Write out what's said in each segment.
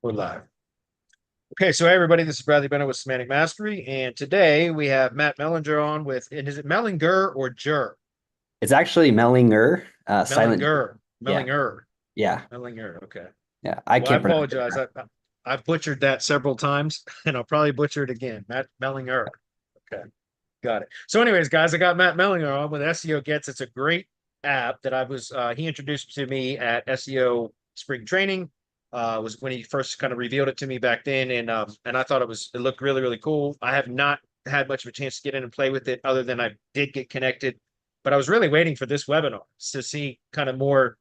We're live. Okay, so hey everybody, this is Bradley Bennett with Semantic Mastery, and today we have Matt Mellinger on with, and is it Mellinger or Jur? It's actually Mellinger, silent G. Mellinger, Yeah, Mellinger, yeah, Mellinger. Okay. yeah. I Well, I can't pronounce it. apologize. I've butchered that several times, and I'll probably butcher it again. Matt Mellinger. Okay, got it. So, anyways, guys, I got Matt Mellinger on with SEO Gets. It's a great app that he introduced to me at SEO Spring Training. Was when he first kind of revealed it to me back then, and I thought it looked really really cool. I have not had much of a chance to get in and play with it, other than I did get connected, but I was really waiting for this webinar to see kind of more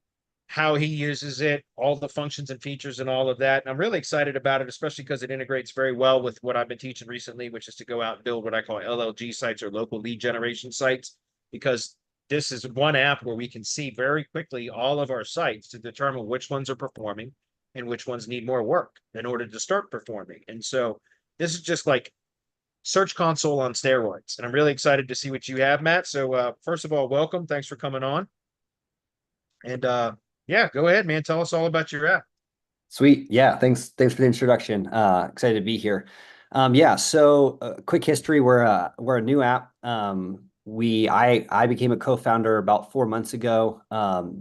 how he uses it, all the functions and features and all of that. And I'm really excited about it, especially because it integrates very well with what I've been teaching recently, which is to go out and build what I call LLG sites or local lead generation sites, because this is one app where we can see very quickly all of our sites to determine which ones are performing and which ones need more work in order to start performing. And so this is just like Search Console on steroids. And I'm really excited to see what you have, Matt. So first of all, welcome. Thanks for coming on. And yeah, go ahead, man. Tell us all about your app. Sweet. Yeah. Thanks for the introduction. Excited to be here. Yeah. So, quick history. We're a new app. I became a co-founder about 4 months ago.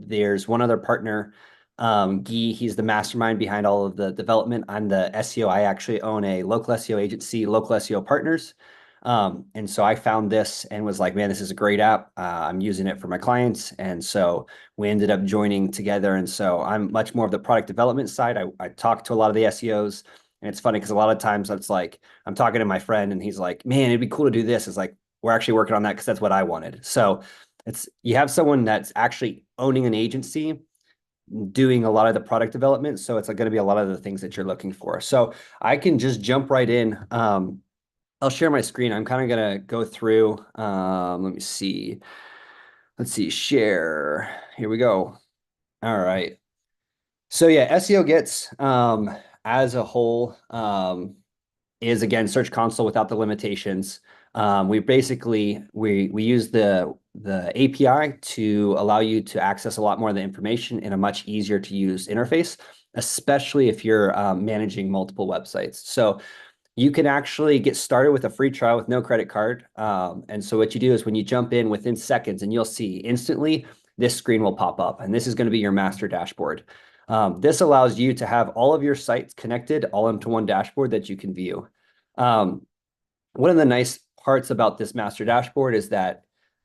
There's one other partner, Guy. He's the mastermind behind all of the development. I'm the SEO. I actually own a local SEO agency, Local SEO Partners. And so I found this and was like, man, this is a great app. I'm using it for my clients. And so we ended up joining together. And so I'm much more of the product development side. I talk to a lot of the SEOs. And it's funny because a lot of times it's like I'm talking to my friend and he's like, man, it'd be cool to do this. It's like, we're actually working on that because that's what I wanted. So it's you have someone that's actually owning an agency doing a lot of the product development. So it's like going to be a lot of the things that you're looking for. So I can just jump right in. I'll share my screen. I'm kind of gonna go through. Let me see. Let's see. Share. Here we go. All right. So yeah, SEO gets as a whole is again Search Console without the limitations. We use the API to allow you to access a lot more of the information in a much easier to use interface, especially if you're managing multiple websites. So you can actually get started with a free trial with no credit card. And so what you do is when you jump in within seconds, and you'll see instantly this screen will pop up, and this is going to be your master dashboard. This allows you to have all of your sites connected all into one dashboard that you can view. Um, One of the nice parts about this master dashboard is that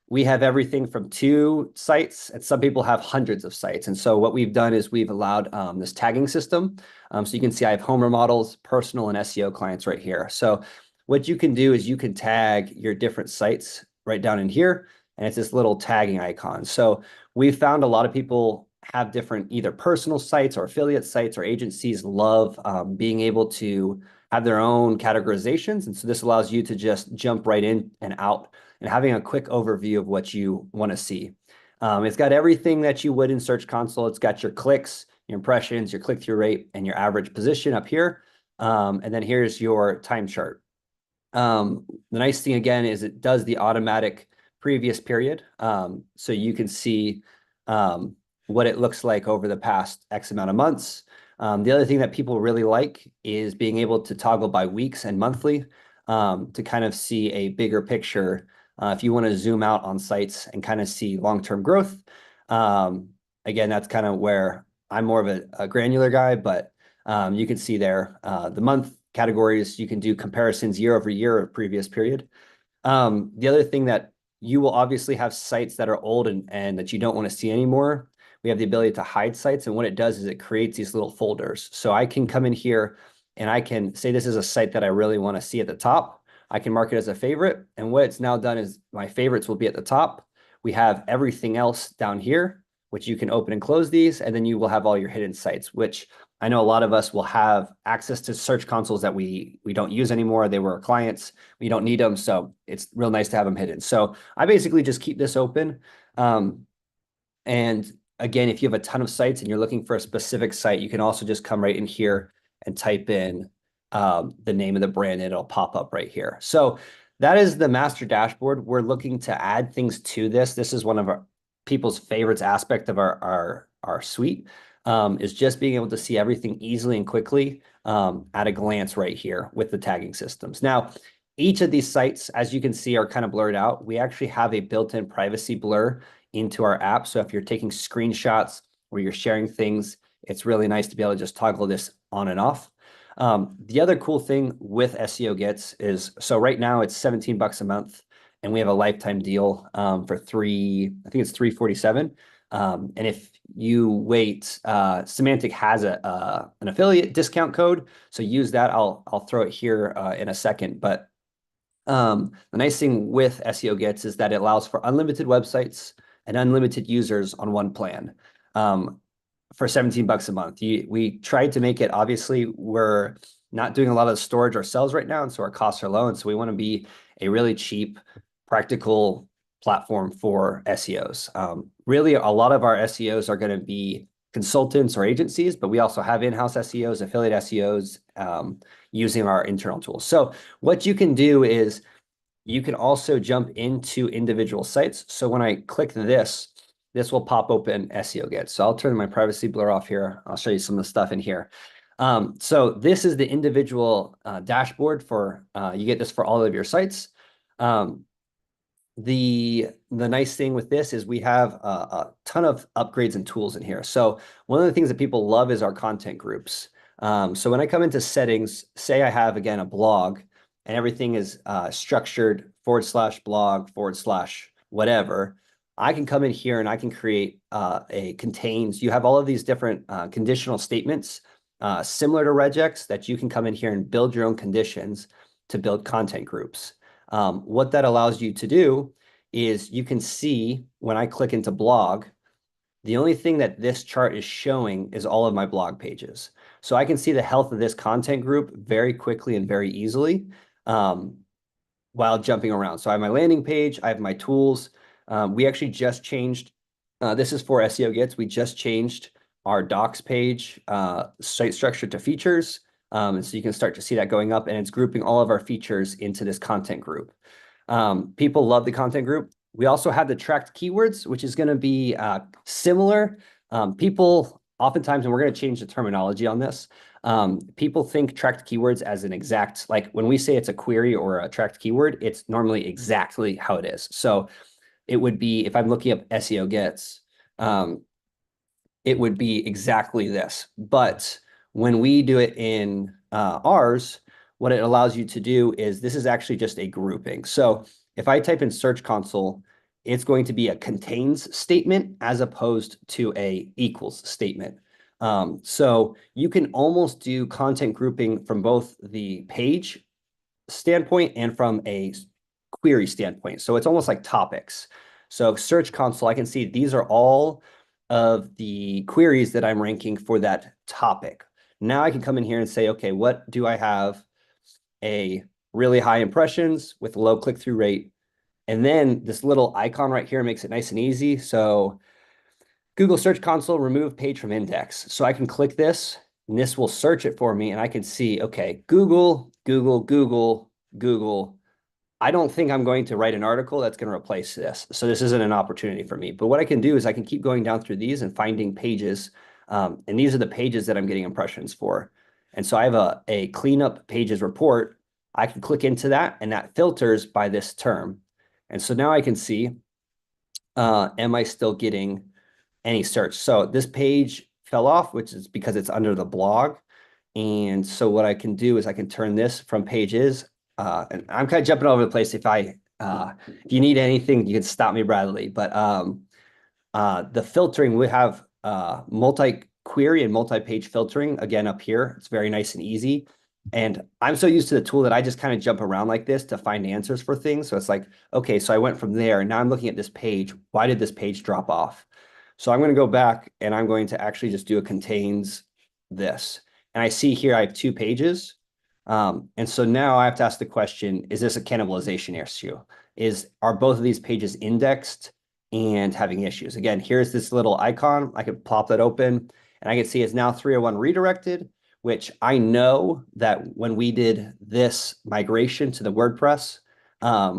we have everything from 2 sites, and some people have hundreds of sites. And so what we've done is we've allowed this tagging system. So you can see I have home remodels, personal, and SEO clients right here. So what you can do is you can tag your different sites right down in here, and it's this little tagging icon. So we've found a lot of people have different either personal sites or affiliate sites, or agencies love being able to have their own categorizations. And so this allows you to just jump right in and out and having a quick overview of what you want to see. It's got everything that you would in Search Console. It's got your clicks, your impressions, your click-through rate, and your average position up here. And then here's your time chart. The nice thing again is it does the automatic previous period. So you can see what it looks like over the past X amount of months. The other thing that people really like is being able to toggle by weeks and monthly to kind of see a bigger picture. If you want to zoom out on sites and kind of see long-term growth, again, that's kind of where I'm more of a granular guy, but you can see there the month categories. You can do comparisons year over year of previous period. The other thing that you will obviously have sites that are old and that you don't want to see anymore. We have the ability to hide sites. And what it does is it creates these little folders. So I can come in here and I can say this is a site that I really want to see at the top. I can mark it as a favorite. And what it's now done is my favorites will be at the top. We have everything else down here, which you can open and close these. And then you will have all your hidden sites, which I know a lot of us will have access to search consoles that we don't use anymore. They were our clients. We don't need them. So it's real nice to have them hidden. So I basically just keep this open. And again, if you have a ton of sites and you're looking for a specific site, you can also just come right in here and type in the name of the brand and it'll pop up right here. So that is the master dashboard. We're looking to add things to this. This is one of our people's favorites aspect of our suite. is just being able to see everything easily and quickly at a glance right here with the tagging systems. Now, each of these sites, as you can see, are kind of blurred out. We actually have a built-in privacy blur into our app. So if you're taking screenshots or you're sharing things, it's really nice to be able to just toggle this on and off. The other cool thing with SEO Gets is, so right now it's 17 bucks a month, and we have a lifetime deal for I think it's 347. And if you wait, Semantic has an affiliate discount code, so use that. I'll throw it here in a second. But the nice thing with SEO Gets is that it allows for unlimited websites and unlimited users on one plan. For 17 bucks a month. We tried to make it, obviously, we're not doing a lot of storage ourselves right now, and so our costs are low. And so we want to be a really cheap, practical platform for SEOs. Really, a lot of our SEOs are going to be consultants or agencies, but we also have in-house SEOs, affiliate SEOs, using our internal tools. So what you can do is you can also jump into individual sites. So when I click this will pop open SEO Gets. So I'll turn my privacy blur off here. I'll show you some of the stuff in here. So this is the individual dashboard for, you get this for all of your sites. The nice thing with this is we have a ton of upgrades and tools in here. So one of the things that people love is our content groups. So when I come into settings, say I have, again, a blog, and everything is structured /blog / whatever, I can come in here and I can create a contains. You have all of these different conditional statements similar to regex that you can come in here and build your own conditions to build content groups. What that allows you to do is you can see when I click into blog, the only thing that this chart is showing is all of my blog pages. So I can see the health of this content group very quickly and very easily while jumping around. So I have my landing page, I have my tools. We actually just changed, this is for SEO Gets, we just changed our docs page site structure to features. And so you can start to see that going up, and it's grouping all of our features into this content group. People love the content group. We also have the tracked keywords, which is going to be similar. People oftentimes, and we're going to change the terminology on this, people think tracked keywords as an exact, like when we say it's a query or a tracked keyword, it's normally exactly how it is. So it would be, if I'm looking up SEO Gets, it would be exactly this. But when we do it in ours, what it allows you to do is, this is actually just a grouping. So if I type in Search Console, it's going to be a contains statement as opposed to a equals statement. So you can almost do content grouping from both the page standpoint and from a query standpoint. So it's almost like topics. So Search Console, I can see these are all of the queries that I'm ranking for that topic. Now I can come in here and say, okay, what do I have a really high impressions with low click-through rate? And then this little icon right here makes it nice and easy. So Google Search Console, remove page from index. So I can click this, and this will search it for me, and I can see, okay, Google, Google, Google, Google. I don't think I'm going to write an article that's going to replace this. So this isn't an opportunity for me. But what I can do is I can keep going down through these and finding pages. And these are the pages that I'm getting impressions for. And so I have a cleanup pages report. I can click into that, and that filters by this term. And so now I can see, am I still getting any search? So this page fell off, which is because it's under the blog. And so what I can do is I can turn this from pages. And I'm kind of jumping all over the place. If you need anything, you can stop me, Bradley. But the filtering, we have multi-query and multi-page filtering again up here. It's very nice and easy. And I'm so used to the tool that I just kind of jump around like this to find answers for things. So it's like, okay, so I went from there, and now I'm looking at this page. Why did this page drop off? So I'm going to go back, and I'm going to actually just do a contains this. And I see here I have 2 pages. And so now I have to ask the question, is this a cannibalization issue? Are both of these pages indexed and having issues? Again, here's this little icon. I could pop that open, and I can see it's now 301 redirected, which I know that when we did this migration to the WordPress,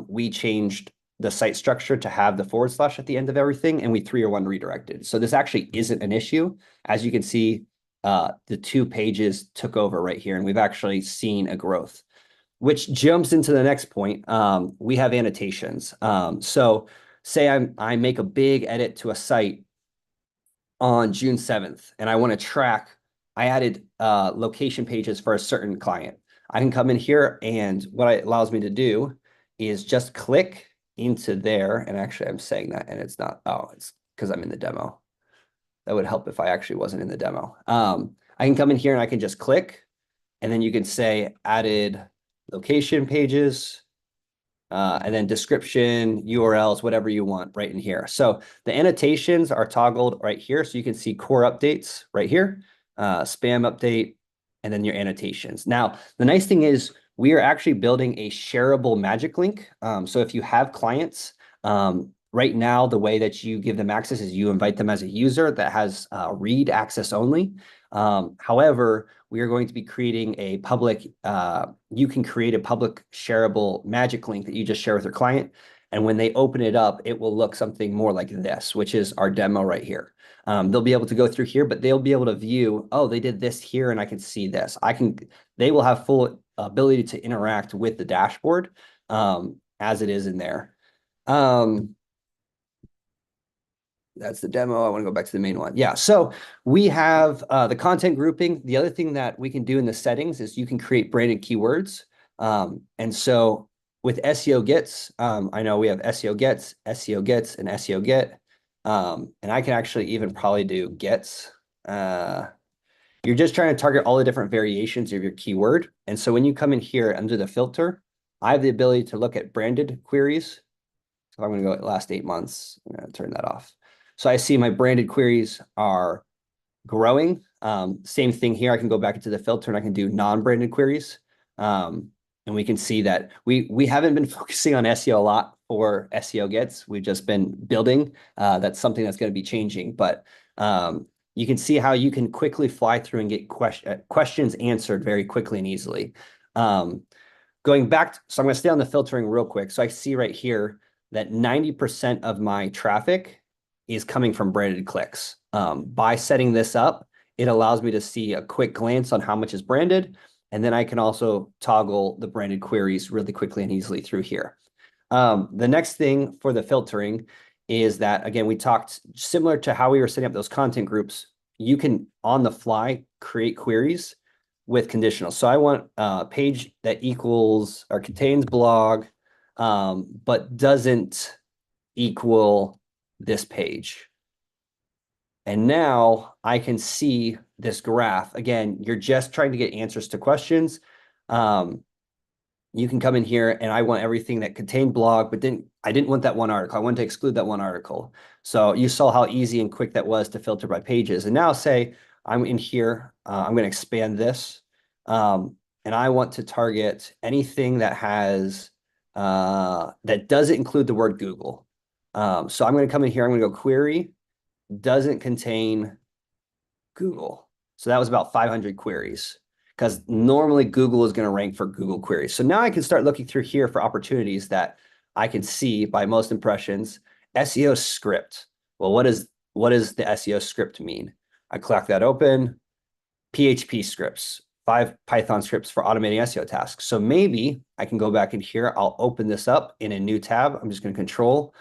we changed the site structure to have the / at the end of everything, and we 301 redirected. So this actually isn't an issue. As you can see, the 2 pages took over right here, and we've actually seen a growth, which jumps into the next point. We have annotations. So say I make a big edit to a site on June 7th, and I want to track, I added location pages for a certain client. I can come in here, and what it allows me to do is just click into there. And actually, I'm saying that, and it's not, oh, it's because I'm in the demo. That would help if I actually wasn't in the demo. I can come in here and I can just click, and then you can say added location pages, and then description, URLs, whatever you want right in here. So the annotations are toggled right here. So you can see core updates right here, spam update, and then your annotations. Now, the nice thing is we are actually building a shareable magic link. So if you have clients, right now, the way that you give them access is you invite them as a user that has read access only. However, we are going to be creating a public, you can create a public shareable magic link that you just share with your client. And when they open it up, it will look something more like this, which is our demo right here. They'll be able to go through here, but they'll be able to view, oh, they did this here and I can see this. They will have full ability to interact with the dashboard as it is in there. That's the demo. I want to go back to the main one. Yeah. So we have the content grouping. The other thing that we can do in the settings is you can create branded keywords. And so with SEO Gets, I know we have SEO Gets, SEO Gets, and SEO Get. And I can actually even probably do Gets. You're just trying to target all the different variations of your keyword. And so when you come in here under the filter, I have the ability to look at branded queries. So I'm going to go at last 8 months. I'm going to turn that off. So I see my branded queries are growing. Same thing here. I can go back into the filter and I can do non-branded queries. And we can see that we haven't been focusing on SEO a lot for SEO Gets. We've just been building. That's something that's going to be changing. But you can see how you can quickly fly through and get questions answered very quickly and easily. Going back, so I'm going to stay on the filtering real quick. So I see right here that 90% of my traffic is coming from branded clicks. By setting this up, it allows me to see a quick glance on how much is branded. And then I can also toggle the branded queries really quickly and easily through here. The next thing for the filtering is that, again, we talked similar to how we were setting up those content groups. You can, on the fly, create queries with conditionals. So I want a page that equals or contains blog, but doesn't equal this page. And now I can see this graph. Again, you're just trying to get answers to questions. You can come in here and I want everything that contained blog, but I didn't want that one article. I wanted to exclude that one article. So you saw how easy and quick that was to filter by pages. And now say I'm in here, I'm going to expand this. And I want to target anything that has, that doesn't include the word Google. So I'm going to come in here, I'm going to go query, doesn't contain Google. So that was about 500 queries because normally Google is going to rank for Google queries. So now I can start looking through here for opportunities that I can see by most impressions. SEO script. Well, what does the SEO script mean? I click that open. PHP scripts, 5 Python scripts for automating SEO tasks. So maybe I can go back in here. I'll open this up in a new tab. I'm just going to control.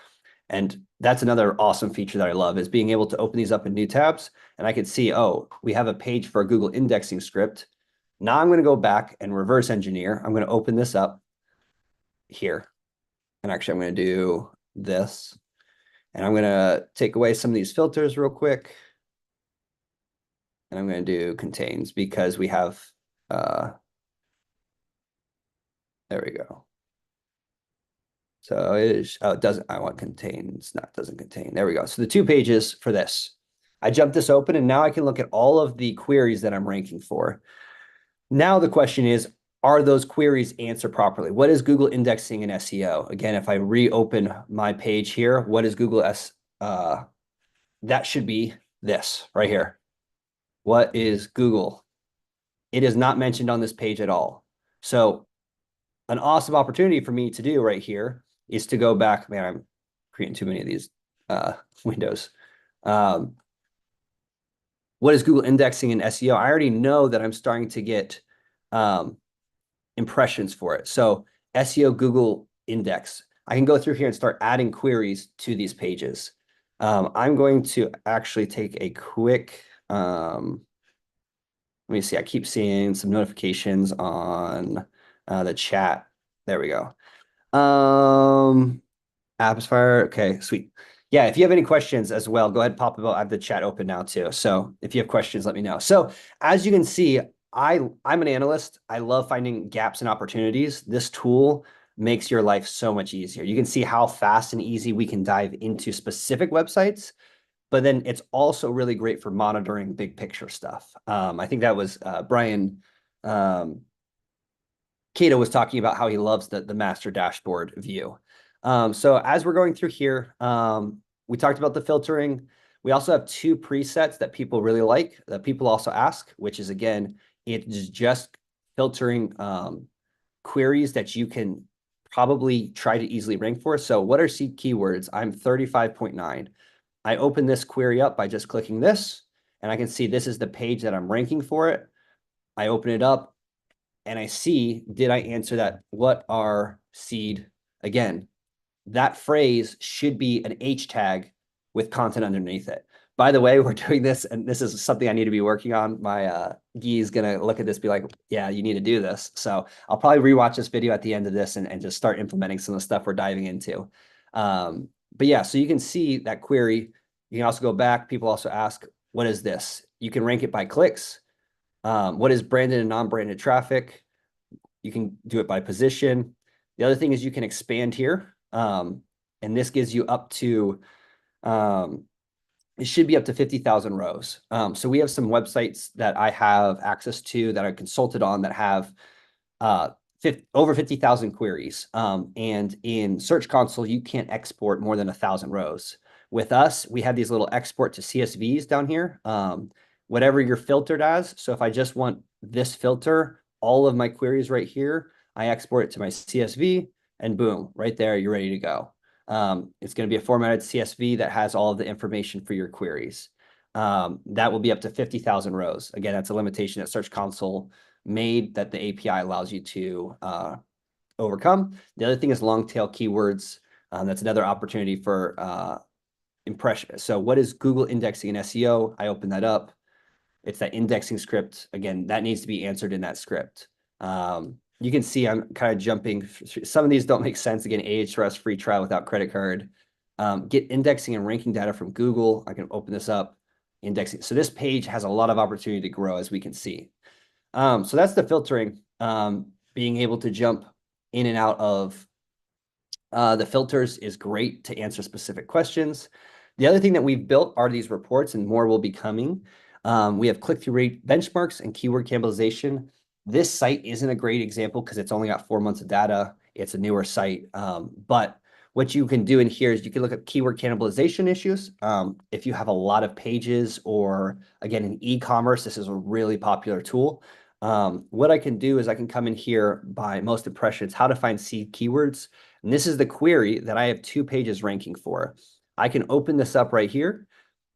And that's another awesome feature that I love is being able to open these up in new tabs. And I can see, oh, we have a page for a Google indexing script. Now I'm going to go back and reverse engineer. I'm going to open this up here. And actually, I'm going to do this. And I'm going to take away some of these filters real quick. And I'm going to do contains because we have, there we go. So it is, oh, it doesn't, I want contains, not doesn't contain. There we go. So the 2 pages for this. I jumped this open and now I can look at all of the queries that I'm ranking for. Now the question is, are those queries answered properly? What is Google indexing in SEO? Again, if I reopen my page here, what is Google that should be this right here. What is Google? It is not mentioned on this page at all. So an awesome opportunity for me to do right here is to go back. Man, I'm creating too many of these windows. What is Google indexing in SEO? I already know that I'm starting to get impressions for it. So SEO Google index. I can go through here and start adding queries to these pages. I'm going to actually take a quick, let me see, I keep seeing some notifications on the chat. There we go. Appsfire. Okay, sweet. Yeah, if you have any questions as well, go ahead and pop them up. I have the chat open now too. So if you have questions, let me know. So as you can see, I'm an analyst. I love finding gaps and opportunities. This tool makes your life so much easier. You can see how fast and easy we can dive into specific websites, but then it's also really great for monitoring big picture stuff. I think that was Brian Cato was talking about how he loves the master dashboard view. So as we're going through here, we talked about the filtering. We also have two presets that people really like, that people also ask, which is, again, it's just filtering queries that you can probably try to easily rank for. So what are seed keywords? I'm 35.9. I open this query up by just clicking this, and I can see this is the page that I'm ranking for it. I open it up, and I see, did I answer that? What are seed? Again, that phrase should be an H tag with content underneath it. By the way, we're doing this, and this is something I need to be working on. My Guy is going to look at this, be like, yeah, you need to do this. So I'll probably rewatch this video at the end of this and just start implementing some of the stuff we're diving into. But yeah, so you can see that query. You can also go back. People also ask, what is this? You can rank it by clicks. What is branded and non-branded traffic? You can do it by position. The other thing is you can expand here. And this gives you up to, it should be up to 50,000 rows. So we have some websites that I have access to that I consulted on that have over 50,000 queries. And in Search Console, you can't export more than 1,000 rows. With us, we have these little export to CSVs down here. Whatever you're filtered as. So if I just want this filter, all of my queries right here, I export it to my CSV, and boom, right there, you're ready to go. It's going to be a formatted CSV that has all of the information for your queries. That will be up to 50,000 rows. Again, that's a limitation that Search Console made that the API allows you to overcome. The other thing is long tail keywords. That's another opportunity for impression. So what is Google indexing in SEO? I open that up. It's that indexing script. Again, that needs to be answered in that script. You can see I'm kind of jumping. Some of these don't make sense. Again, Ahrefs free trial without credit card. Get indexing and ranking data from Google. I can open this up, indexing. So this page has a lot of opportunity to grow, as we can see. So that's the filtering, being able to jump in and out of the filters is great to answer specific questions. The other thing that we've built are these reports, and more will be coming. We have click-through rate benchmarks and keyword cannibalization. This site isn't a great example because it's only got 4 months of data. It's a newer site. But what you can do in here is you can look at keyword cannibalization issues. If you have a lot of pages, or again, in e-commerce, this is a really popular tool. What I can do is I can come in here by most impressions, how to find seed keywords. And this is the query that I have 2 pages ranking for. I can open this up right here,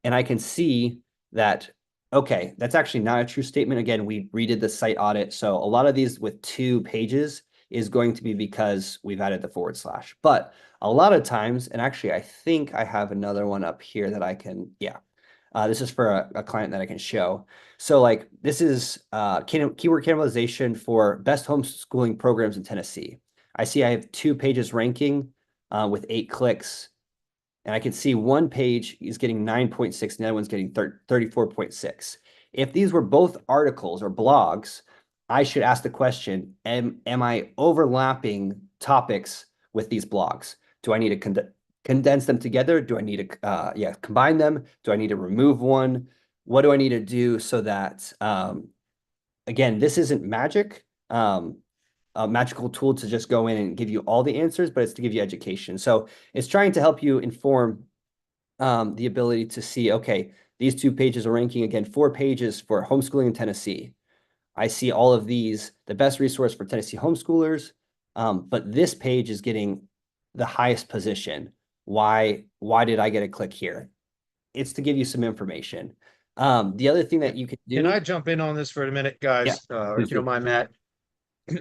and I can see that, okay, that's actually not a true statement. Again, we redid the site audit. So a lot of these with 2 pages is going to be because we've added the /. But a lot of times, and actually, I think I have another one up here that I can, yeah. This is for a client that I can show. So like this is keyword cannibalization for best homeschooling programs in Tennessee. I see I have 2 pages ranking with 8 clicks. And I can see one page is getting 9.6, and the other one's getting 34.6. If these were both articles or blogs, I should ask the question, am I overlapping topics with these blogs? Do I need to condense them together? Do I need to combine them? Do I need to remove one? What do I need to do so that, again, this isn't magic, a magical tool to just go in and give you all the answers, but it's to give you education. So it's trying to help you inform the ability to see, okay, these 2 pages are ranking, again, 4 pages for homeschooling in Tennessee. I see all of these, the best resource for Tennessee homeschoolers, but this page is getting the highest position. Why did I get a click here? It's to give you some information. The other thing that you can Can I do, jump in on this for a minute, yeah, guys? please If you don't do. mind, Matt.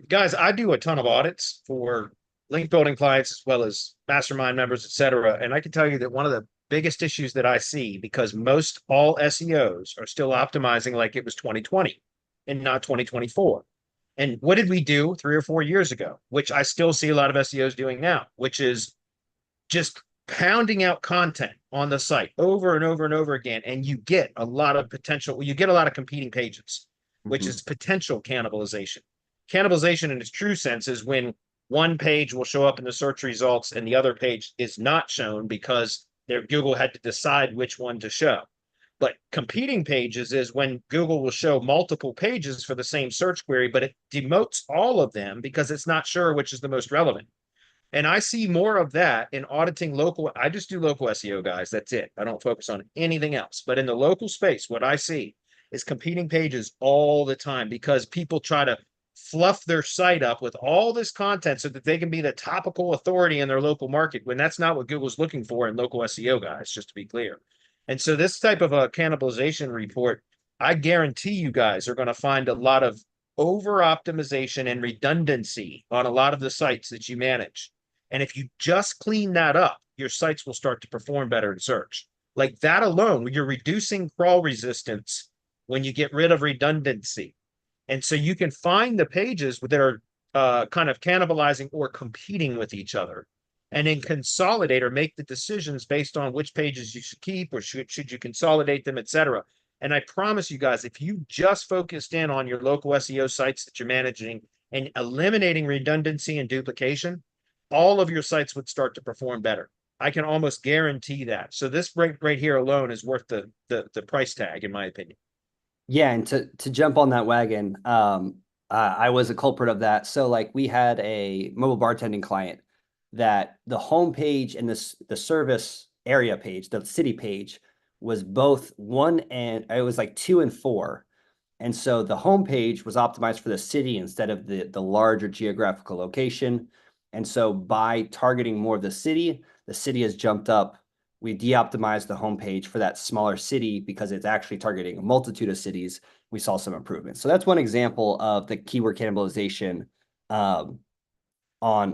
Guys, I do a ton of audits for link building clients as well as mastermind members, et cetera. And I can tell you that one of the biggest issues that I see, because most all SEOs are still optimizing like it was 2020 and not 2024. And what did we do 3 or 4 years ago, which I still see a lot of SEOs doing now, which is just pounding out content on the site over and over and over again. And you get a lot of potential, you get a lot of competing pages, which Mhm. is potential cannibalization. Cannibalization in its true sense is when one page will show up in the search results and the other page is not shown because Google had to decide which one to show. But competing pages is when Google will show multiple pages for the same search query, but it demotes all of them because it's not sure which is the most relevant. And I see more of that in auditing local. I just do local SEO, guys. That's it. I don't focus on anything else. But in the local space, what I see is competing pages all the time because people try to fluff their site up with all this content so that they can be the topical authority in their local market when that's not what Google's looking for in local SEO, guys, just to be clear. And so this type of a cannibalization report, I guarantee you guys are going to find a lot of over optimization and redundancy on a lot of the sites that you manage. And if you just clean that up, your sites will start to perform better in search. Like that alone, you're reducing crawl resistance when you get rid of redundancy. And so you can find the pages that are kind of cannibalizing or competing with each other and then consolidate or make the decisions based on which pages you should keep or should you consolidate them, et cetera. And I promise you guys, if you just focused in on your local SEO sites that you're managing and eliminating redundancy and duplication, all of your sites would start to perform better. I can almost guarantee that. So this right here alone is worth the price tag, in my opinion. Yeah, and to jump on that wagon, I was a culprit of that. So like we had a mobile bartending client that the homepage and the service area page, the city page, was both one and it was like 2 and 4. And so the homepage was optimized for the city instead of the larger geographical location. And so by targeting more of the city has jumped up. We de-optimized the homepage for that smaller city because it's actually targeting a multitude of cities. We saw some improvements. So that's one example of the keyword cannibalization on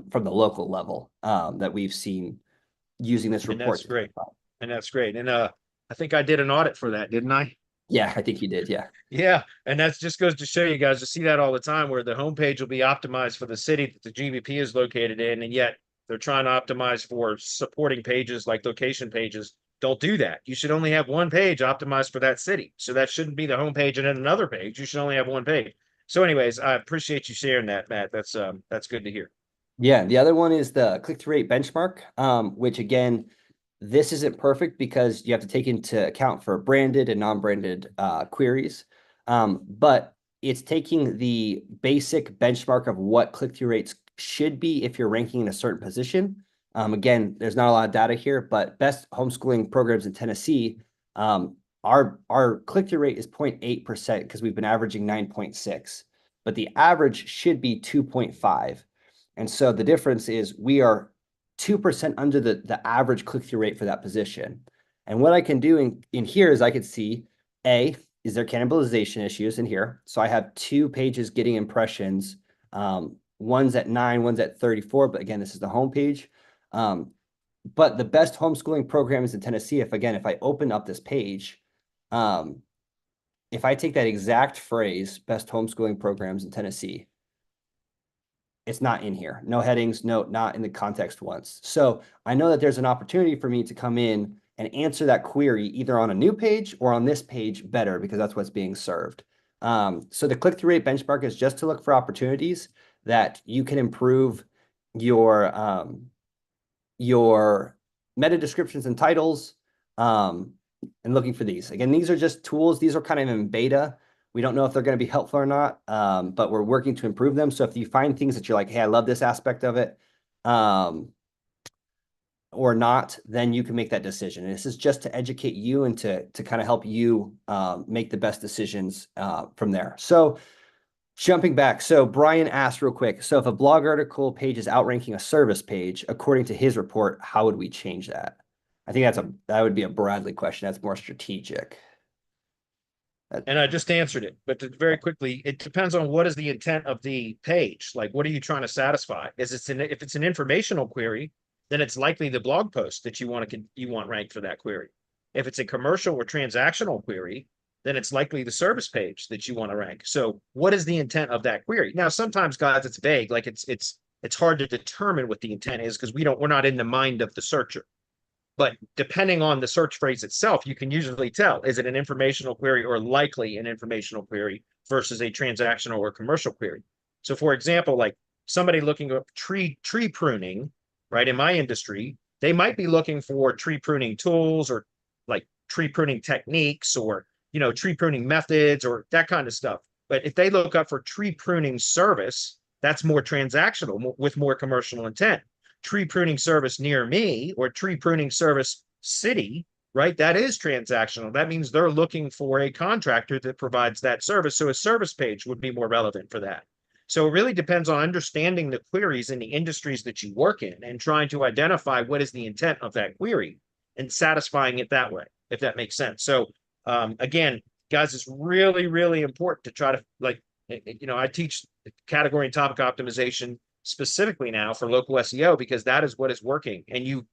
from the local level that we've seen using this And report. that's great. And that's great. And I think I did an audit for that, didn't I? Yeah, I think you did. Yeah. Yeah, and that just goes to show you guys to see that all the time where the homepage will be optimized for the city that the GBP is located in, and yet they're trying to optimize for supporting pages like location pages. Don't do that. You should only have one page optimized for that city. So that shouldn't be the homepage and then another page. You should only have one page. So, anyways, I appreciate you sharing that, Matt. That's good to hear. Yeah, the other one is the click-through rate benchmark, which again, this isn't perfect because you have to take into account for branded and non-branded queries. But it's taking the basic benchmark of what click-through rates should be if you're ranking in a certain position. Again, there's not a lot of data here, but best homeschooling programs in Tennessee, our click-through rate is 0.8% because we've been averaging 9.6, but the average should be 2.5. And so the difference is we are 2% under the average click-through rate for that position. And what I can do in here is I could see, is there cannibalization issues in here? So I have 2 pages getting impressions. One's at 9, one's at 34. But again, this is the homepage. But the best homeschooling programs in Tennessee, if I open up this page, if I take that exact phrase, best homeschooling programs in Tennessee, it's not in here. No headings, not in the context once. So I know that there's an opportunity for me to come in and answer that query either on a new page or on this page better because that's what's being served. So the click-through rate benchmark is just to look for opportunities that you can improve your meta descriptions and titles, and looking for these. Again, these are just tools. These are kind of in beta. We don't know if they're going to be helpful or not, but we're working to improve them. So if you find things that you're like, hey, I love this aspect of it, or not, then you can make that decision. And this is just to educate you and to kind of help you make the best decisions from there. So Jumping back, so Brian asked real quick. So if a blog article page is outranking a service page, according to his report, how would we change that? I think that would be a Bradley question. That's more strategic. And I just answered it, but very quickly, it depends on what is the intent of the page. Like, what are you trying to satisfy? If it's an informational query, then it's likely the blog post that you want ranked for that query. If it's a commercial or transactional query, then it's likely the service page that you want to rank. So, what is the intent of that query? Now, sometimes, guys, it's vague. Like it's hard to determine what the intent is because we're not in the mind of the searcher. But depending on the search phrase itself, you can usually tell, is it an informational query or likely an informational query versus a transactional or commercial query? So for example, like somebody looking at tree pruning, right? In my industry, they might be looking for tree pruning tools or like tree pruning techniques or, tree pruning methods or that kind of stuff. But if they look up for tree pruning service, that's more transactional with more commercial intent. Tree pruning service near me or tree pruning service city, right? That is transactional. That means they're looking for a contractor that provides that service. So a service page would be more relevant for that. So it really depends on understanding the queries in the industries that you work in and trying to identify what is the intent of that query and satisfying it that way, if that makes sense. So again, guys, it's really, really important to try to I teach category and topic optimization specifically now for local SEO because that is what is working. And you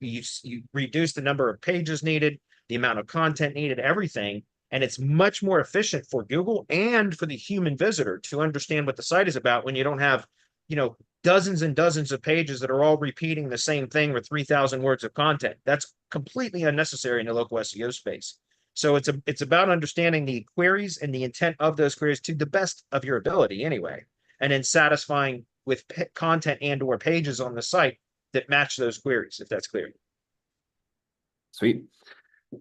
reduce the number of pages needed, the amount of content needed, everything. And it's much more efficient for Google and for the human visitor to understand what the site is about when you don't have, dozens and dozens of pages that are all repeating the same thing with 3,000 words of content. That's completely unnecessary in the local SEO space. So it's about understanding the queries and the intent of those queries to the best of your ability anyway, and then satisfying with content and or pages on the site that match those queries, if that's clear. Sweet.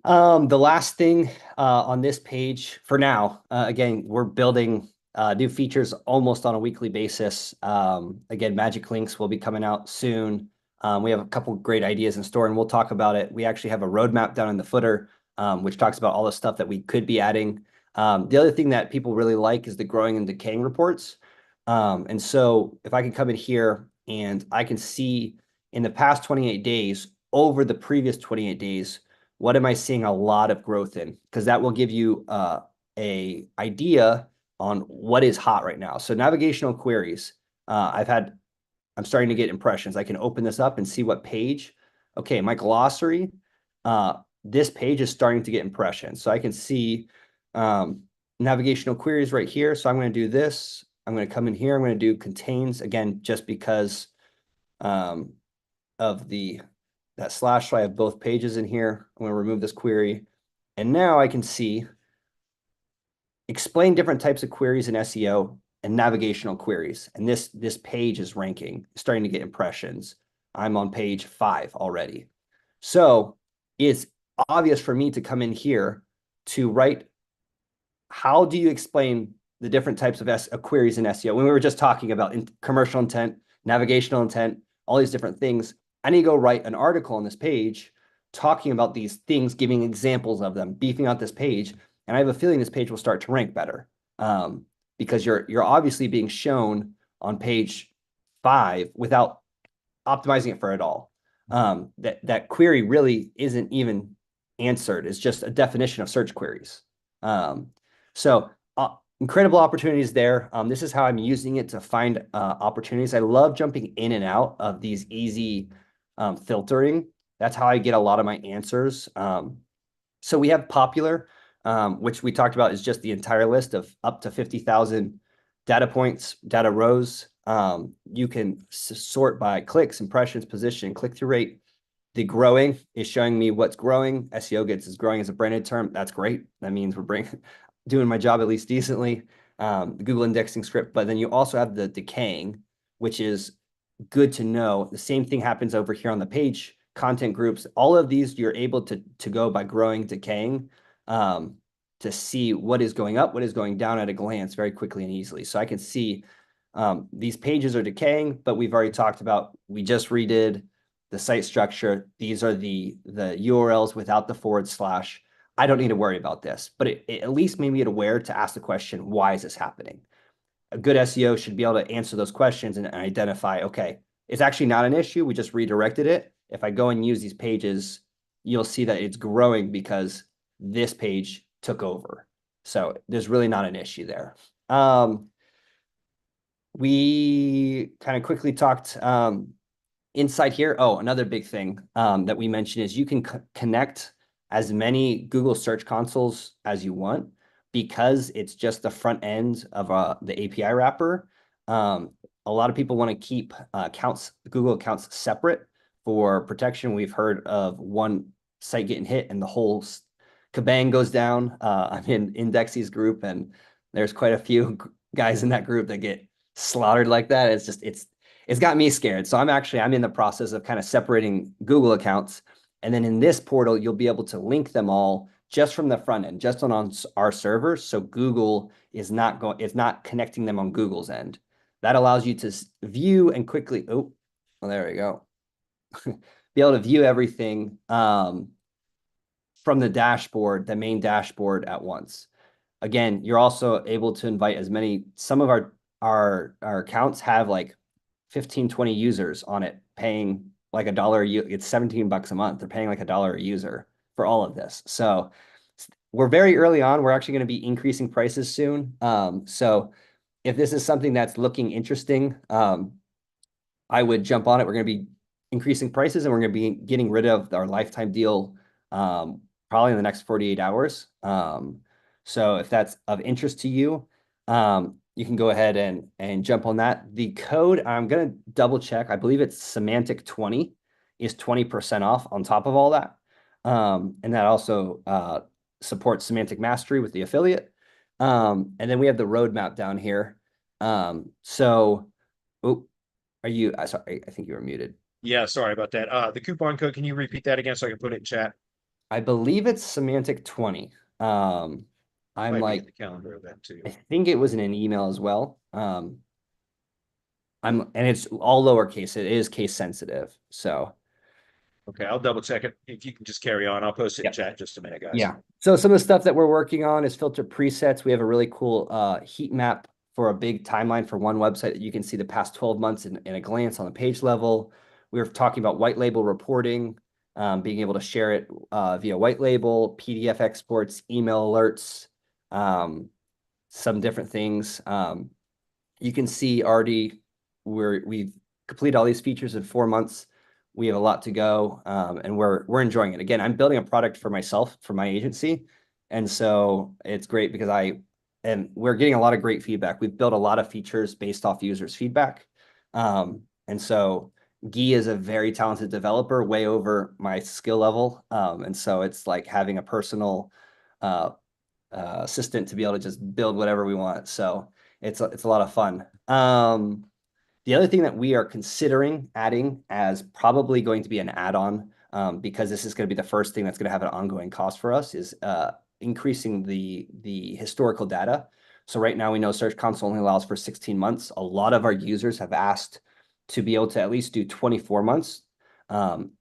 The last thing on this page for now, again, we're building new features almost on a weekly basis. Again, magic links will be coming out soon. We have a couple great ideas in store and we'll talk about it. We actually have a roadmap down in the footer, which talks about all the stuff that we could be adding. The other thing that people really like is the growing and decaying reports. And so if I can come in here and I can see in the past 28 days over the previous 28 days, what am I seeing a lot of growth in? Because that will give you a idea on what is hot right now. So navigational queries, I'm starting to get impressions. I can open this up and see what page. Okay, my glossary, this page is starting to get impressions. So I can see navigational queries right here. So I'm going to do this. I'm going to come in here. I'm going to do contains again, just because of that slash. So I have both pages in here. I'm going to remove this query. And now I can see explain different types of queries in SEO and navigational queries. And this page is ranking, starting to get impressions. I'm on page 5 already. So it's obvious for me to come in here to write, how do you explain the different types of queries in SEO? When we were just talking about commercial intent, navigational intent, all these different things, I need to go write an article on this page talking about these things, giving examples of them, beefing out this page. And I have a feeling this page will start to rank better because you're obviously being shown on page 5 without optimizing it for it all. That query really isn't even answered. It's just a definition of search queries. So incredible opportunities there. This is how I'm using it to find opportunities. I love jumping in and out of these easy filtering. That's how I get a lot of my answers. So we have popular, which we talked about is just the entire list of up to 50,000 data points, data rows. You can sort by clicks, impressions, position, click-through rate. The growing is showing me what's growing. SEO Gets is growing as a branded term. That's great. That means we're doing my job at least decently. The Google indexing script, but then you also have the decaying, which is good to know. The same thing happens over here on the page, content groups. All of these you're able to go by growing, decaying, to see what is going up, what is going down at a glance very quickly and easily. So I can see these pages are decaying, but we've already talked about, we just redid the site structure. These are the URLs without the /. I don't need to worry about this, but it at least made me aware to ask the question, why is this happening? a good SEO should be able to answer those questions and identify, okay, it's actually not an issue. We just redirected it. If I go and use these pages, you'll see that it's growing because this page took over. So there's really not an issue there. We kind of quickly talked inside here. Oh, another big thing that we mentioned is you can connect as many Google Search Consoles as you want because it's just the front end of the API wrapper. A lot of people want to keep Google accounts separate for protection. We've heard of one site getting hit and the whole kabang goes down. I'm in Indexy's group, and there's quite a few guys in that group that get slaughtered like that. It's got me scared. So I'm in the process of kind of separating Google accounts. And then in this portal, you'll be able to link them all just from the front end, just on our servers. So Google is not connecting them on Google's end. That allows you to view and quickly, oh, well, there we go. Be able to view everything from the dashboard, the main dashboard at once. Again, you're also able to invite as many, some of our accounts have like 15, 20 users on it, paying like $1. It's $17 a month. They're paying like $1 a user for all of this. So we're very early on. We're actually going to be increasing prices soon. So if this is something that's looking interesting, I would jump on it. We're going to be increasing prices, and we're going to be getting rid of our lifetime deal probably in the next 48 hours. So if that's of interest to you, you can go ahead and jump on that. The code, I'm going to double check. I believe it's semantic 20 is 20% off on top of all that. And that also supports semantic mastery with the affiliate. And then we have the roadmap down here. So, oh, are you, sorry, I think you were muted. Yeah, sorry about that. The coupon code, can you repeat that again so I can put it in chat? I believe it's semantic 20. I'm Might be in like, the calendar event too. I think it was in an email as well. And it's all lowercase. It is case sensitive. So Okay, I'll double check it. If you can just carry on, I'll post it in Yep. chat in just a minute, guys. yeah. So some of the stuff that we're working on is filter presets. We have a really cool heat map for a big timeline for one website that you can see the past 12 months in a glance on the page level. We were talking about white label reporting, being able to share it via white label, PDF exports, email alerts, some different things. You can see already we've completed all these features in 4 months. We have a lot to go, and we're enjoying it. Again, I'm building a product for myself, for my agency, and so it's great because we're getting a lot of great feedback. We've built a lot of features based off users' feedback, and so Guy is a very talented developer, way over my skill level, and so it's like having a personal assistant to be able to just build whatever we want. So it's a lot of fun. The other thing that we are considering adding as probably going to be an add-on, because this is going to be the first thing that's going to have an ongoing cost for us, is increasing the historical data. So right now we know Search Console only allows for 16 months. A lot of our users have asked to be able to at least do 24 months.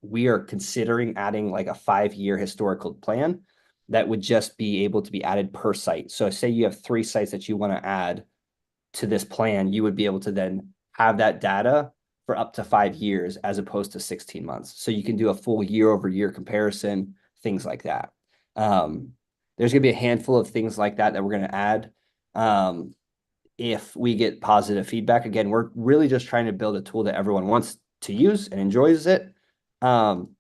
We are considering adding like a 5-year historical plan that would just be able to be added per site. So say you have 3 sites that you want to add to this plan, you would be able to then have that data for up to 5 years as opposed to 16 months. So you can do a full year-over-year comparison, things like that. There's going to be a handful of things like that we're going to add if we get positive feedback. Again, we're really just trying to build a tool that everyone wants to use and enjoys it. So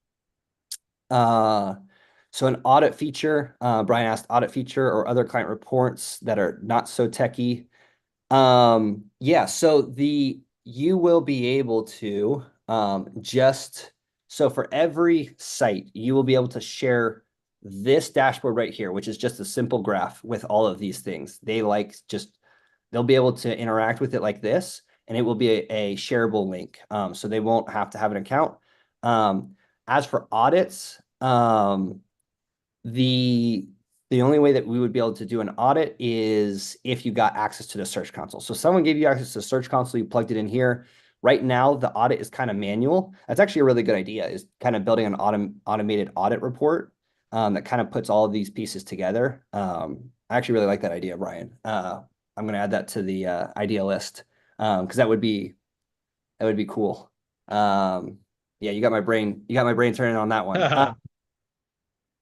an audit feature, Brian asked audit feature or other client reports that are not so techy. Yeah, so you will be able to so for every site, you will be able to share this dashboard right here, which is just a simple graph with all of these things. They'll be able to interact with it like this, and it will be a shareable link. So they won't have to have an account. As for audits, the only way that we would be able to do an audit is if you got access to the Search Console. So someone gave you access to the Search Console, you plugged it in here. Right now, the audit is kind of manual. That's actually a really good idea, is kind of building an automated audit report that kind of puts all of these pieces together. I actually really like that idea, Brian. I'm gonna add that to the idea list because that would be cool. Yeah, you got my brain turning on that one.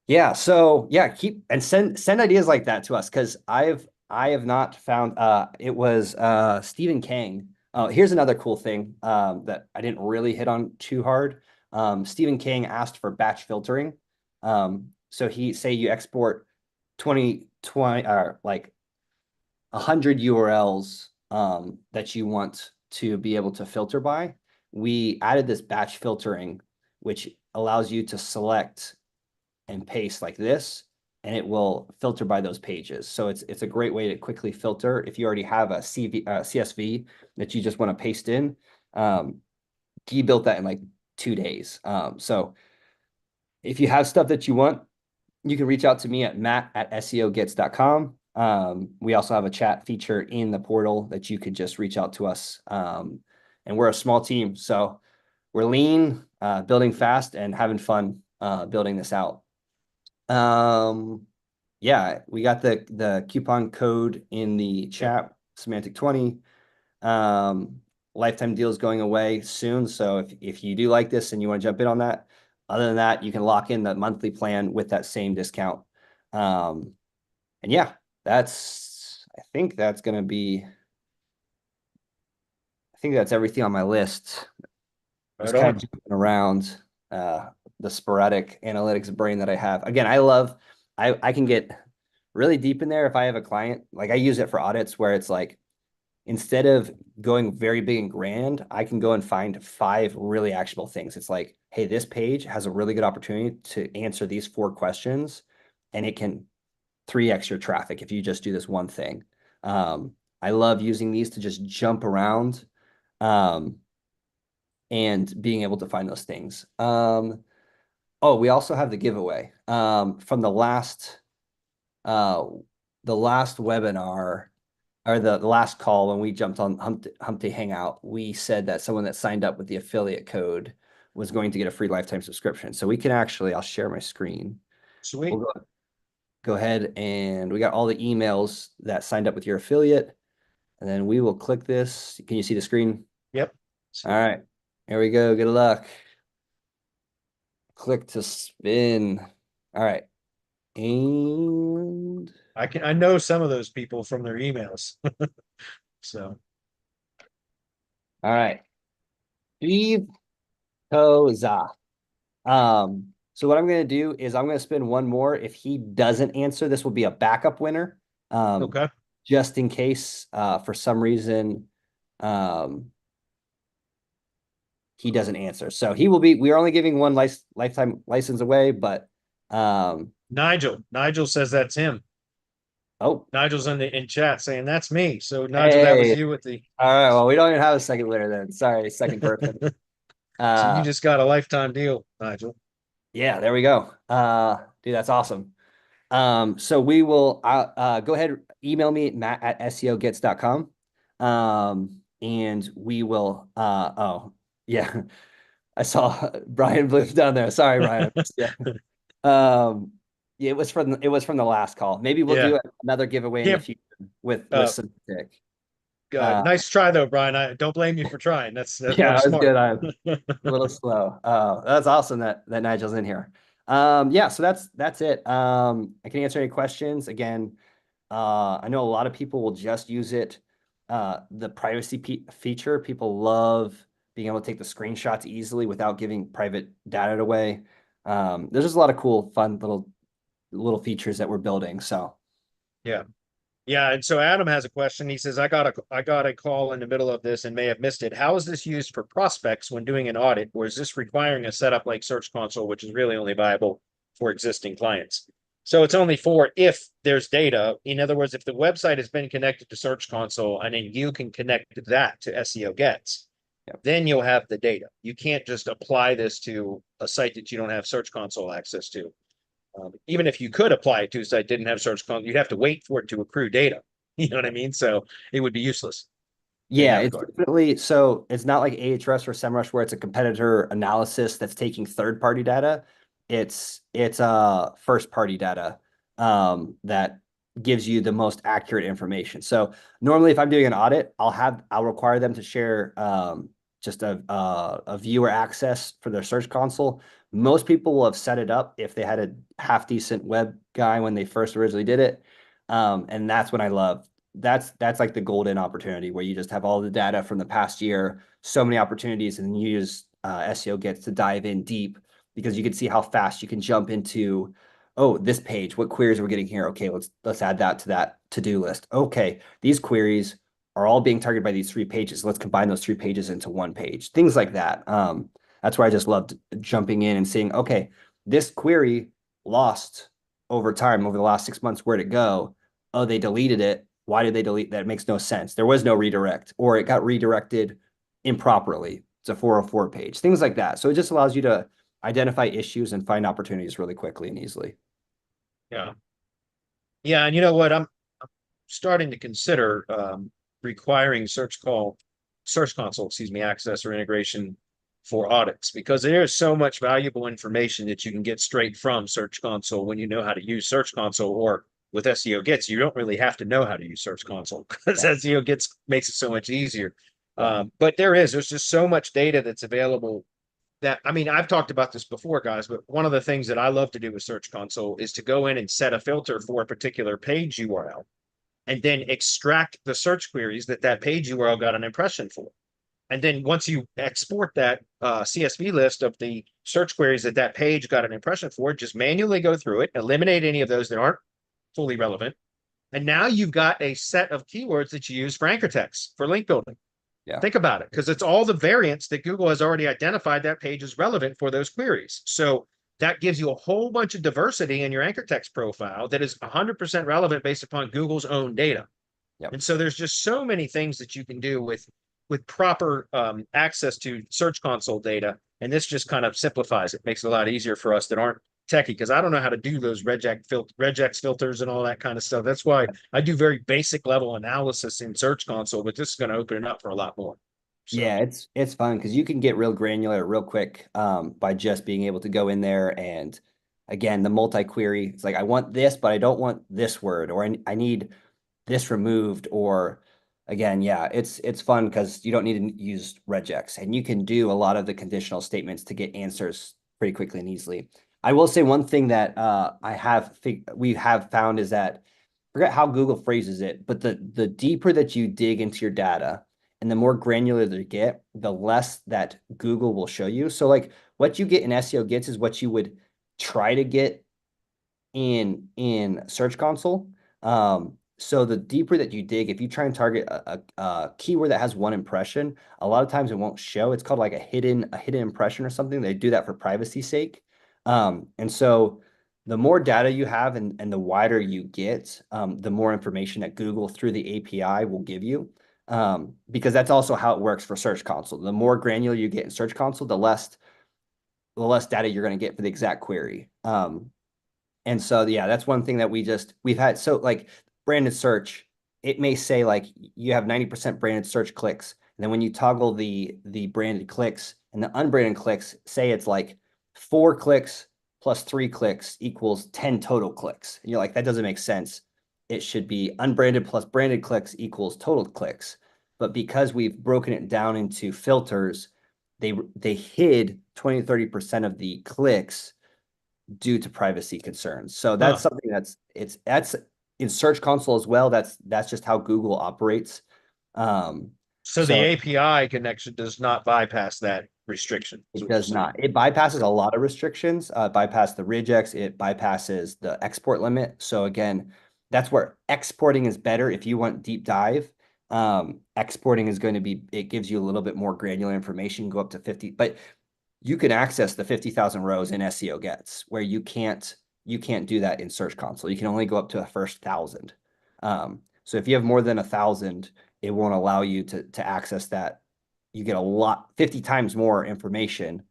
Yeah, so yeah, keep and send ideas like that to us because I have not found it was Stephen Kang. Here's another cool thing that I didn't really hit on too hard. Stephen Kang asked for batch filtering. So he say you export 20 or like 100 URLs that you want to be able to filter by. We added this batch filtering, which allows you to select and paste like this, and it will filter by those pages. So it's a great way to quickly filter if you already have a CSV that you just want to paste in. He built that in like 2 days. So if you have stuff that you want, you can reach out to me at matt@seogets.com. We also have a chat feature in the portal that you could just reach out to us. And we're a small team, so we're lean, building fast, and having fun building this out. Yeah, we got the coupon code in the chat, Semantic 20. Lifetime deal is going away soon. So if you do like this and you want to jump in on that, other than that, you can lock in the monthly plan with that same discount. And yeah, I think that's going to be, I think that's everything on my list. I was Right kind on. of jumping around the sporadic analytics brain that I have. Again, I can get really deep in there if I have a client. Like I use it for audits where it's like, instead of going very big and grand, I can go and find 5 really actionable things. It's like, hey, this page has a really good opportunity to answer these 4 questions, and it can 3x your traffic if you just do this one thing. I love using these to just jump around and being able to find those things. Oh, we also have the giveaway from uh, the last webinar or the last call when we jumped on Humpty Hangout. We said that someone that signed up with the affiliate code was going to get a free lifetime subscription. So we can actually, I'll share my screen. Sweet. We'll go ahead and we got all the emails that signed up with your affiliate. And then we will click this. Can you see the screen? Yep. All right, here we go. Good luck. Click to spin. All right. And I know some of those people from their emails. So all right. Steve Koza. So what I'm going to do is I'm going to spin one more. If he doesn't answer, this will be a backup winner. okay. Just in case for some reason he doesn't answer. So we're only giving one lifetime license away, but Nigel says that's him. oh, Nigel's in chat saying that's me. So Nigel, that was hey. you with the All right, well, we don't even have a second winner then. Sorry, second person. so you just got a lifetime deal, Nigel. Yeah, there we go. Dude, that's awesome. So we will go ahead, email me matt@seogets.com. And we will oh yeah, I saw Brian Blue down there. Sorry, Brian. Yeah. Yeah, it was from the last call. Maybe we'll Yeah. do another giveaway in the Yeah. future with Uh, some tick. nice try though, Brian. I don't blame you for trying. That Yeah, was that was good. smart. I'm a little slow. That's awesome that Nigel's in here. Yeah, so that's it. I can answer any questions. Again, I know a lot of people will just use it. The privacy feature, people love being able to take the screenshots easily without giving private data away. There's just a lot of cool, fun little features that we're building. So Yeah. Yeah, and so Adam has a question. He says, I got a call in the middle of this and may have missed it. How is this used for prospects when doing an audit, or is this requiring a setup like Search Console, which is really only viable for existing clients? So it's only for if there's data. In other words, if the website has been connected to Search Console and then you can connect that to SEO Gets, yep. then you'll have the data. You can't just apply this to a site that you don't have Search Console access to. Even if you could apply it to a site didn't have Search Console, you'd have to wait for it to accrue data. You know what I mean? So it would be useless in Yeah, that it's regard. definitely so it's not like Ahrefs or SEMrush where it's a competitor analysis that's taking third-party data. It's first-party data that gives you the most accurate information. So normally if I'm doing an audit, I'll require them to share just a viewer access for their search console. Most people will have set it up if they had a half decent web guy when they first originally did it. And that's what I love. That's like the golden opportunity where you just have all the data from the past year, so many opportunities, and then you use SEO Gets to dive in deep because you can see how fast you can jump into, oh, this page, what queries are we getting here? Okay, let's add that to that to-do list. Okay, these queries are all being targeted by these 3 pages. Let's combine those 3 pages into one page. Things like that. That's where I just loved jumping in and seeing, okay, this query lost over time, over the last 6 months. Where'd it go? Oh, they deleted it. Why did they delete that? It makes no sense. There was no redirect, or it got redirected improperly. It's a 404 page, things like that. So it just allows you to identify issues and find opportunities really quickly and easily. Yeah. Yeah. And you know what? I'm starting to consider requiring search console, excuse me, access or integration for audits, because there's so much valuable information that you can get straight from Search Console when you know how to use Search Console. Or with SEO Gets, you don't really have to know how to use Search Console because Yeah. SEO Gets makes it so much easier. Yeah. But there's just so much data that's available that, I mean, I've talked about this before, guys, but one of the things that I love to do with Search Console is to go in and set a filter for a particular page URL and then extract the search queries that page URL got an impression for. And then once you export that CSV list of the search queries that page got an impression for, just manually go through it, eliminate any of those that aren't fully relevant. And now you've got a set of keywords that you use for anchor text, for link building. Yeah. Think about it, because it's all the variants that Google has already identified that page is relevant for those queries. So that gives you a whole bunch of diversity in your anchor text profile that is 100% relevant based upon Google's own data. Yep. And so there's just so many things that you can do with proper access to Search Console data. And this just kind of simplifies it, makes it a lot easier for us that aren't techie, because I don't know how to do those regex filters and all that kind of stuff. That's why I do very basic level analysis in Search Console, but this is going to open it up for a lot more. So Yeah, it's fun because you can get real granular real quick by just being able to go in there and, again, the multi-query. It's like, I want this, but I don't want this word, or I need this removed, or again, yeah, it's fun because you don't need to use regex, and you can do a lot of the conditional statements to get answers pretty quickly and easily. I will say one thing that we have found is that, forget how Google phrases it, but the deeper that you dig into your data and the more granular they get, the less that Google will show you. So like what you get in SEO Gets is what you would try to get in Search Console. So the deeper that you dig, if you try and target a keyword that has one impression, a lot of times it won't show. It's called like a hidden impression or something. They do that for privacy's sake. And so the more data you have and the wider you get, the more information that Google through the API will give you. Because that's also how it works for Search Console. The more granular you get in Search Console, the less data you're going to get for the exact query. And so, yeah, that's one thing that we've had. So like branded search, it may say like you have 90% branded search clicks. And then when you toggle the branded clicks and the unbranded clicks, say it's like 4 clicks plus 3 clicks equals 10 total clicks. And you're like, that doesn't make sense. It should be unbranded plus branded clicks equals total clicks. But because we've broken it down into filters, they hid 20 to 30% of the clicks due to privacy concerns. So that's something that's in Search Console as well. That's just how Google operates. so the So API connection does not bypass that restriction, is it what you're does saying. not. It bypasses a lot of restrictions. Bypass the regex. It bypasses the export limit. So again, that's where exporting is better. If you want deep dive, exporting is going to be, it gives you a little bit more granular information, go up to 50, but you can access the 50,000 rows in SEO Gets, where you can't do that in Search Console. You can only go up to the first 1,000. So if you have more than 1,000, it won't allow you to access that. You get 50 times more information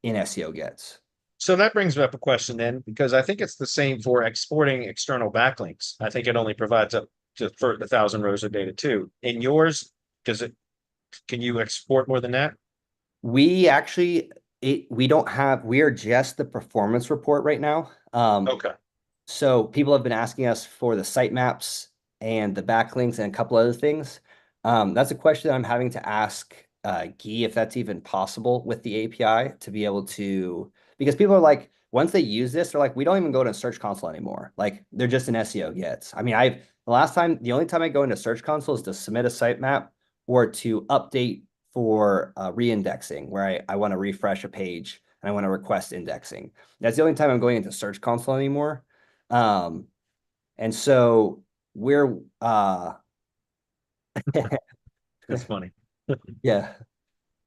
in SEO Gets. So that brings up a question then, because I think it's the same for exporting external backlinks. I think it only provides up to for 1,000 rows of data too. In yours, can you export more than that? We actually we don't have, we are just the performance report right now. Okay. So people have been asking us for the sitemaps and the backlinks and a couple other things. That's a question that I'm having to ask Guy if that's even possible with the API to be able to, because people are like, once they use this, they're like, we don't even go to Search Console anymore. Like they're just an SEO Gets. I mean, the only time I go into Search Console is to submit a sitemap or to update for reindexing, where I want to refresh a page and I want to request indexing. That's the only time I'm going into Search Console anymore. And so we're That's funny. yeah.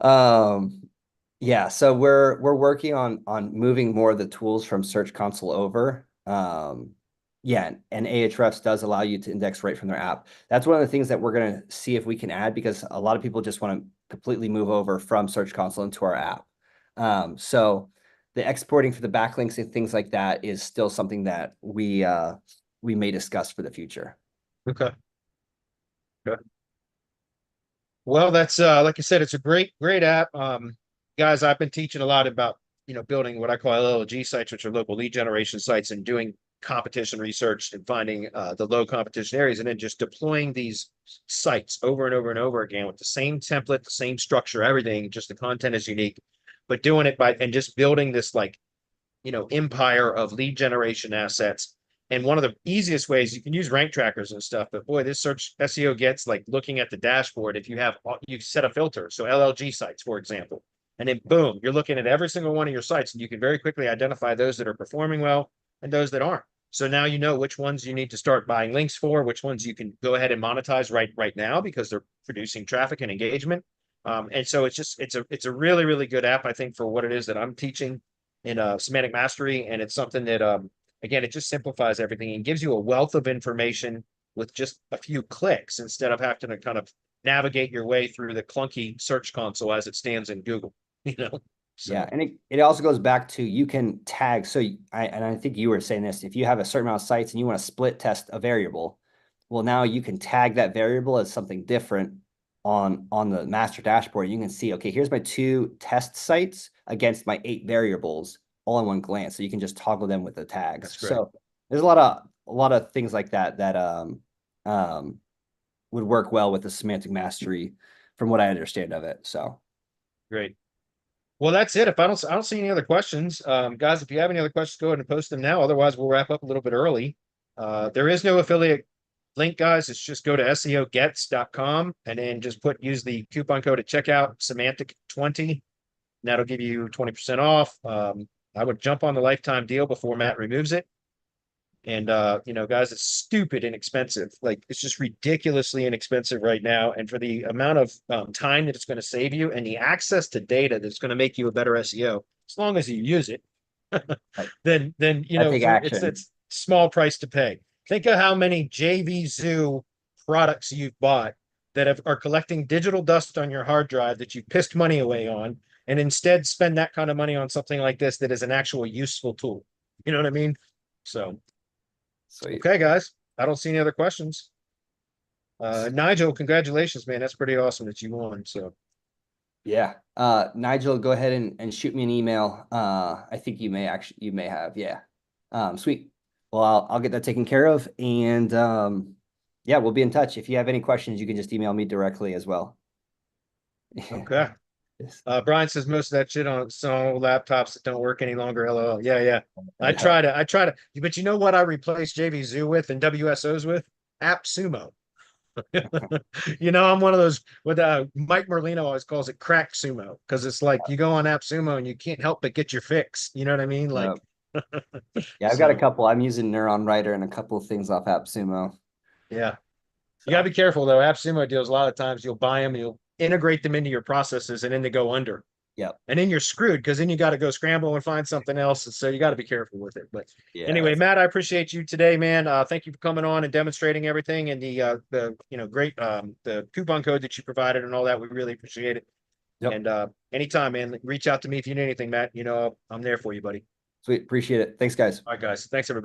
Um yeah, so we're working on moving more of the tools from Search Console over. Yeah, and Ahrefs does allow you to index right from their app. That's one of the things that we're going to see if we can add, because a lot of people just want to completely move over from Search Console into our app. So the exporting for the backlinks and things like that is still something that we may discuss for the future. Okay. Good. Well, that's like I said, it's a great app. Guys, I've been teaching a lot about, building what I call LLG sites, which are local lead generation sites, and doing competition research and finding the low competition areas, and then just deploying these sites over and over and over again with the same template, the same structure, everything, just the content is unique, but doing it by and just building this like, empire of lead generation assets. And one of the easiest ways, you can use rank trackers and stuff, but boy, this search SEO gets like looking at the dashboard. If you set a filter, so LLG sites, for example, and then boom, you're looking at every single one of your sites, and you can very quickly identify those that are performing well and those that aren't. So now you know which ones you need to start buying links for, which ones you can go ahead and monetize right now because they're producing traffic and engagement. And so it's a really good app, I think, for what it is that I'm teaching in semantic mastery, and it's something that again, it just simplifies everything and gives you a wealth of information with just a few clicks instead of having to kind of navigate your way through the clunky search console as it stands in Google. you know Yeah, so and it also goes back to, you can tag. So I think you were saying this, if you have a certain amount of sites and you want to split test a variable, well, now you can tag that variable as something different on the master dashboard. You can see, okay, here's my 2 test sites against my 8 variables all in one glance. So you can just toggle them with the tags. that's great. So there's a lot of things like that that um would work well with the semantic mastery from what I understand of it. So Great. Well, that's it. If I don't see any other questions, guys, if you have any other questions, go ahead and post them now. Otherwise, we'll wrap up a little bit early. There is no affiliate link, guys. It's just go to SEOgets.com and then just use the coupon code at checkout, semantic20. And that'll give you 20% off. I would jump on the lifetime deal before Matt removes it. And guys, it's stupid inexpensive. Like, it's just ridiculously inexpensive right now. And for the amount of time that it's going to save you and the access to data that's going to make you a better SEO, as long as you use it, then I take action. it's small price to pay. Think of how many JV Zoo products you've bought that are collecting digital dust on your hard drive that you pissed money away on, and instead spend that kind of money on something like this that is an actual useful tool. You know what I mean? So, Sweet. okay, guys, I don't see any other questions. Nigel, congratulations, man. That's pretty awesome that you won. So, Yeah. Nigel, go ahead and shoot me an email. I think you may have. Yeah. Sweet. Well, I'll get that taken care of, and yeah, we'll be in touch. If you have any questions, you can just email me directly as well. okay. Yes. Brian says most of that shit on some old laptops that don't work any longer. LOL. Yeah, yeah. Yeah. I try to, but you know what I replaced JV Zoo with and WSOs with? AppSumo. I'm one of those what Mike Merlino always calls it crack sumo, because it's like you go on AppSumo and you can't help but get your fix. You know what I mean? Like, Yeah. Yeah, I've got a so couple. I'm using Neuron Writer and a couple of things off AppSumo. yeah. You gotta So, be careful though. AppSumo deals a lot of times you'll buy them, you'll integrate them into your processes, and then they go under. yep. And then you're screwed because then you got to go scramble and find something else. And so you got to be careful with it. But Yeah, anyway, that's Matt, I appreciate you today, man. Thank you for coming on and demonstrating everything, and the great the coupon code that you provided and all that. We really appreciate it. yep. And anytime, man, reach out to me if you need anything, Matt. I'm there for you, buddy. Sweet. Appreciate it. Thanks, guys. All right, guys. Thanks, everybody.